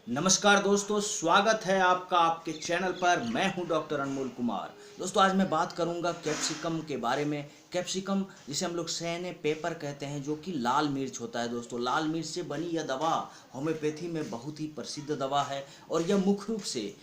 नमस्कार दोस्तों, स्वागत है आपका आपके चैनल पर। मैं हूं डॉक्टर अनमोल कुमार। दोस्तों, आज मैं बात करूंगा कैप्सिकम के बारे में। कैप्सिकम जिसे हम लोग सैने पेपर कहते हैं, जो कि लाल मिर्च होता है। दोस्तों, लाल मिर्च से बनी यह दवा होम्योपैथी में बहुत ही प्रसिद्ध दवा है और यह मुख्य रूप से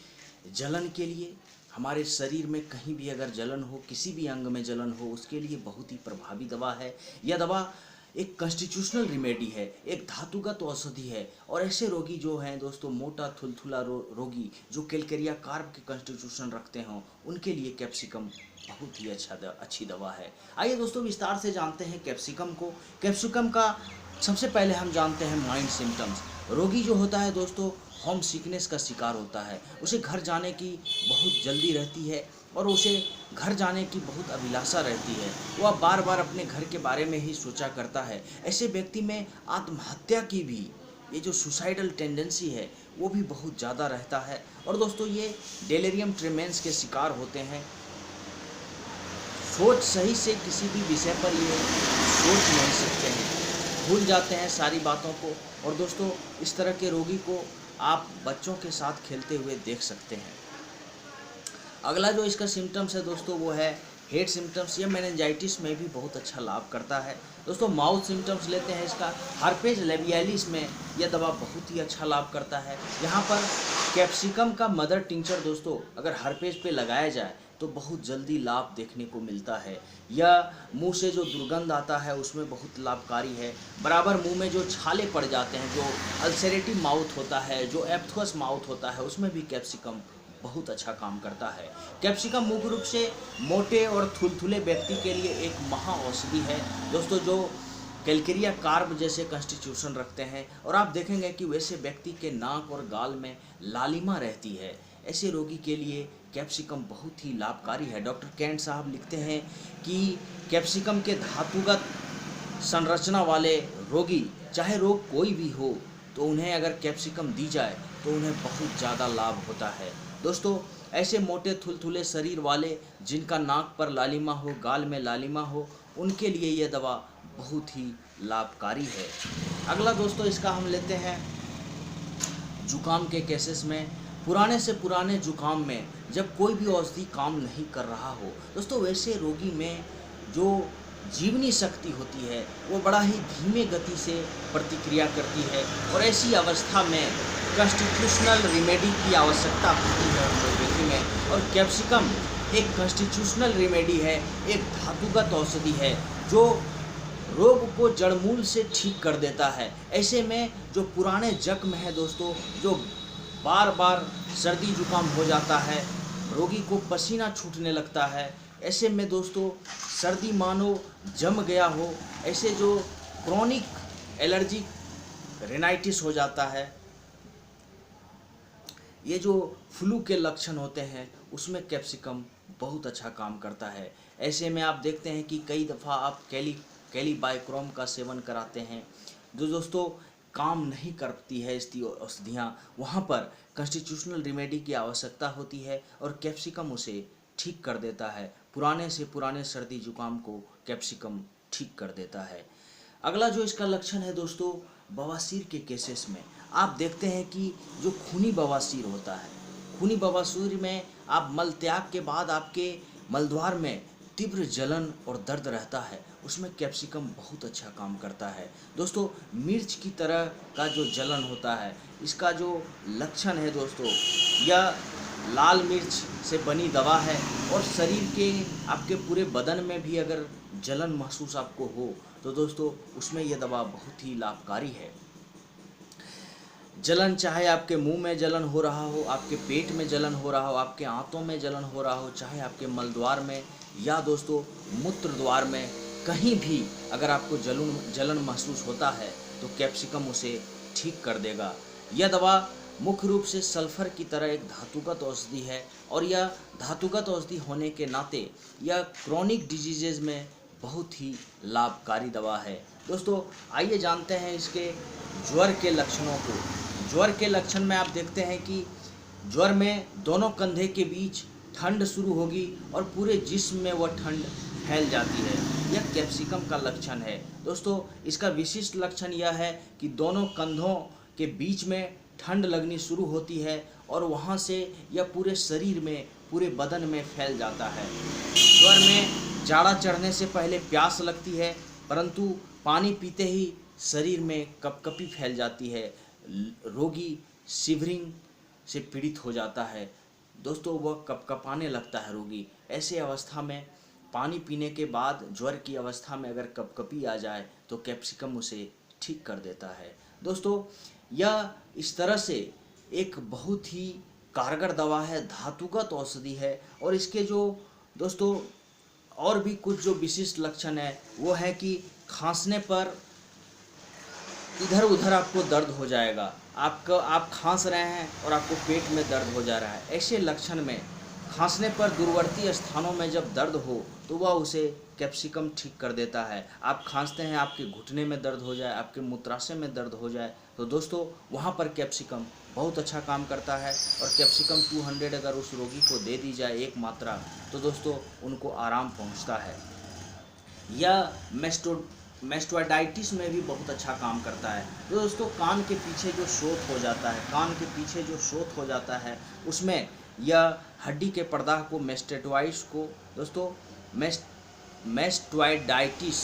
जलन के लिए, हमारे शरीर में कहीं भी अगर जलन हो, किसी भी अंग में जलन हो, उसके लिए बहुत ही प्रभावी दवा है। यह दवा एक कॉन्स्टिट्यूशनल रिमेडी है, एक धातुगत औषधि है। और ऐसे रोगी जो हैं दोस्तों, मोटा थुलथुला रोगी जो कैलकेरिया कार्ब के कॉन्स्टिट्यूशन रखते हों, उनके लिए कैप्सिकम बहुत ही अच्छी दवा है। आइए दोस्तों, विस्तार से जानते हैं कैप्सिकम को। कैप्सिकम का सबसे पहले हम जानते हैं माइंड सिम्टम्स। रोगी जो होता है दोस्तों, होम सिकनेस का शिकार होता है। उसे घर जाने की बहुत जल्दी रहती है और उसे घर जाने की बहुत अभिलाषा रहती है। वह बार बार अपने घर के बारे में ही सोचा करता है। ऐसे व्यक्ति में आत्महत्या की भी, ये जो सुसाइडल टेंडेंसी है, वो भी बहुत ज़्यादा रहता है। और दोस्तों, ये डेलेरियम ट्रेमेंस के शिकार होते हैं। सोच सही से किसी भी विषय पर ये सोच नहीं सकते हैं, भूल जाते हैं सारी बातों को। और दोस्तों, इस तरह के रोगी को आप बच्चों के साथ खेलते हुए देख सकते हैं। अगला जो इसका सिम्टम्स है दोस्तों, वो है हेड सिम्टम्स। ये मेनिंजाइटिस में भी बहुत अच्छा लाभ करता है। दोस्तों, माउथ सिम्टम्स लेते हैं इसका। हर्पेज लेबियालिस में यह दवा बहुत ही अच्छा लाभ करता है। यहाँ पर कैप्सिकम का मदर टिंचर दोस्तों, अगर हर्पेज पे लगाया जाए तो बहुत जल्दी लाभ देखने को मिलता है। यह मुंह से जो दुर्गंध आता है उसमें बहुत लाभकारी है। बराबर मुंह में जो छाले पड़ जाते हैं, जो अल्सरेटिव माउथ होता है, जो एप्थुअस माउथ होता है, उसमें भी कैप्सिकम बहुत अच्छा काम करता है। कैप्सिकम मुख्य रूप से मोटे और थुलथुले व्यक्ति के लिए एक महा औषधि है दोस्तों, जो कैलकेरिया कार्ब जैसे कॉन्स्टिट्यूशन रखते हैं। और आप देखेंगे कि वैसे व्यक्ति के नाक और गाल में लालिमा रहती है। ऐसे रोगी के लिए कैप्सिकम बहुत ही लाभकारी है। डॉक्टर कैंट साहब लिखते हैं कि कैप्सिकम के धातुगत संरचना वाले रोगी, चाहे रोग कोई भी हो, तो उन्हें अगर कैप्सिकम दी जाए तो उन्हें बहुत ज़्यादा लाभ होता है। दोस्तों, ऐसे मोटे थुलथुले शरीर वाले जिनका नाक पर लालिमा हो, गाल में लालिमा हो, उनके लिए यह दवा बहुत ही लाभकारी है। अगला दोस्तों, इसका हम लेते हैं जुकाम के केसेस में। पुराने से पुराने जुकाम में जब कोई भी औषधि काम नहीं कर रहा हो दोस्तों, वैसे रोगी में जो जीवनी शक्ति होती है वो बड़ा ही धीमे गति से प्रतिक्रिया करती है। और ऐसी अवस्था में कॉन्स्टिट्यूशनल रिमेडी की आवश्यकता होती है होम्योपैथी में। और कैप्सिकम एक कॉन्स्टिट्यूशनल रिमेडी है, एक धातुगत औषधि है जो रोग को जड़मूल से ठीक कर देता है। ऐसे में जो पुराने जख्म है दोस्तों, जो बार बार सर्दी जुकाम हो जाता है, रोगी को पसीना छूटने लगता है, ऐसे में दोस्तों सर्दी मानो जम गया हो, ऐसे जो क्रोनिक एलर्जिक रेनाइटिस हो जाता है, ये जो फ्लू के लक्षण होते हैं, उसमें कैप्सिकम बहुत अच्छा काम करता है। ऐसे में आप देखते हैं कि कई दफ़ा आप कैलीबाइक्रोम का सेवन कराते हैं, जो दोस्तों काम नहीं करती है इसकी औषधियाँ। वहाँ पर कॉन्स्टिट्यूशनल रिमेडी की आवश्यकता होती है और कैप्सिकम उसे ठीक कर देता है। पुराने से पुराने सर्दी जुकाम को कैप्सिकम ठीक कर देता है। अगला जो इसका लक्षण है दोस्तों, बवासीर के केसेस में आप देखते हैं कि जो खूनी बवासीर होता है, खूनी बवासीर में आप मल त्याग के बाद आपके मलद्वार में तीव्र जलन और दर्द रहता है, उसमें कैप्सिकम बहुत अच्छा काम करता है। दोस्तों, मिर्च की तरह का जो जलन होता है, इसका जो लक्षण है दोस्तों, यह लाल मिर्च से बनी दवा है। और शरीर के आपके पूरे बदन में भी अगर जलन महसूस आपको हो तो दोस्तों उसमें यह दवा बहुत ही लाभकारी है। जलन, चाहे आपके मुंह में जलन हो रहा हो, आपके पेट में जलन हो रहा हो, आपके आंतों में जलन हो रहा हो, चाहे आपके मलद्वार में या दोस्तों मूत्र द्वार में, कहीं भी अगर आपको जलन महसूस होता है तो कैप्सिकम उसे ठीक कर देगा। यह दवा मुख्य रूप से सल्फर की तरह एक धातुगत औषधि है और यह धातुगत औषधि होने के नाते यह क्रोनिक डिजीजेज में बहुत ही लाभकारी दवा है। दोस्तों, आइए जानते हैं इसके ज्वर के लक्षणों को। ज्वर के लक्षण में आप देखते हैं कि ज्वर में दोनों कंधे के बीच ठंड शुरू होगी और पूरे जिस्म में वह ठंड फैल जाती है। यह कैप्सिकम का लक्षण है। दोस्तों, इसका विशिष्ट लक्षण यह है कि दोनों कंधों के बीच में ठंड लगनी शुरू होती है और वहाँ से यह पूरे शरीर में, पूरे बदन में फैल जाता है। ज्वर में जाड़ा चढ़ने से पहले प्यास लगती है, परंतु पानी पीते ही शरीर में कपकपी फैल जाती है। रोगी शिवरिंग से पीड़ित हो जाता है। दोस्तों, वह कपकपाने लगता है रोगी। ऐसे अवस्था में पानी पीने के बाद ज्वर की अवस्था में अगर कपकपी आ जाए तो कैप्सिकम उसे ठीक कर देता है। दोस्तों, यह इस तरह से एक बहुत ही कारगर दवा है, धातुगत औषधि है। और इसके जो दोस्तों और भी कुछ जो विशिष्ट लक्षण है वो है कि खांसने पर इधर उधर आपको दर्द हो जाएगा। आप खांस रहे हैं और आपको पेट में दर्द हो जा रहा है। ऐसे लक्षण में खांसने पर दूरवर्ती स्थानों में जब दर्द हो तो वह उसे कैप्सिकम ठीक कर देता है। आप खांसते हैं, आपके घुटने में दर्द हो जाए, आपके मूत्राशय में दर्द हो जाए, तो दोस्तों वहाँ पर कैप्सिकम बहुत अच्छा काम करता है। और कैप्सिकम 200 अगर उस रोगी को दे दी जाए एक मात्रा, तो दोस्तों उनको आराम पहुँचता है। यह मेस्टोडाइटिस में भी बहुत अच्छा काम करता है। तो दोस्तों, कान के पीछे जो शोथ हो जाता है, कान के पीछे जो शोथ हो जाता है उसमें यह हड्डी के प्रदाह को, मेस्टेटॉइड्स को दोस्तों मेस्टोडाइटिस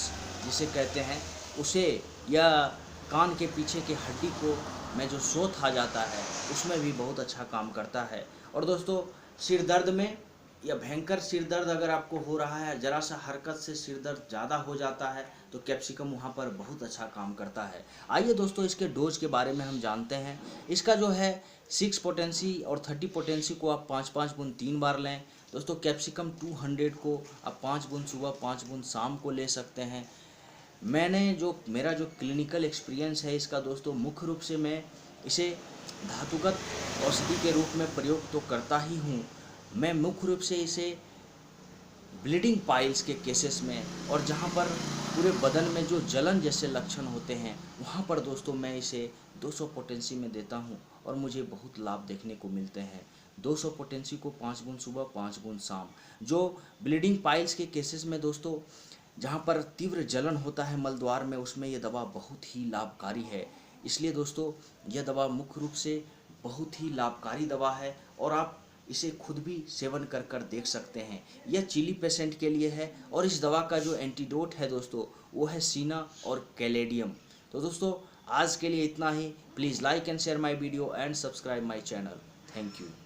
जिसे कहते हैं, उसे यह कान के पीछे के हड्डी को में जो शोथ आ जाता है उसमें भी बहुत अच्छा काम करता है। और दोस्तों, सिर दर्द में या भयंकर सिर दर्द अगर आपको हो रहा है, ज़रा सा हरकत से सिर दर्द ज़्यादा हो जाता है, तो कैप्सिकम वहाँ पर बहुत अच्छा काम करता है। आइए दोस्तों, इसके डोज के बारे में हम जानते हैं। इसका जो है 6 पोटेंसी और 30 पोटेंसी को आप 5-5 बूंद 3 बार लें। दोस्तों, कैप्सिकम 200 को आप 5 बूंद सुबह, 5 बूंद शाम को ले सकते हैं। मेरा जो क्लिनिकल एक्सपीरियंस है इसका दोस्तों, मुख्य रूप से मैं इसे धातुगत औषधि के रूप में प्रयोग तो करता ही हूँ। मैं मुख्य रूप से इसे ब्लीडिंग पाइल्स के केसेस में और जहाँ पर पूरे बदन में जो जलन जैसे लक्षण होते हैं वहाँ पर दोस्तों मैं इसे 200 पोटेंसी में देता हूँ और मुझे बहुत लाभ देखने को मिलते हैं। 200 पोटेंसी को 5 बूंद सुबह, 5 बूंद शाम। जो ब्लीडिंग पाइल्स के केसेस में दोस्तों जहाँ पर तीव्र जलन होता है मलद्वार में, उसमें यह दवा बहुत ही लाभकारी है। इसलिए दोस्तों यह दवा मुख्य रूप से बहुत ही लाभकारी दवा है और आप इसे खुद भी सेवन कर कर देख सकते हैं। यह चीली पेशेंट के लिए है और इस दवा का जो एंटीडोट है दोस्तों वो है सीना और कैलेडियम। तो दोस्तों आज के लिए इतना ही। Please like and share my video and subscribe my channel. Thank you.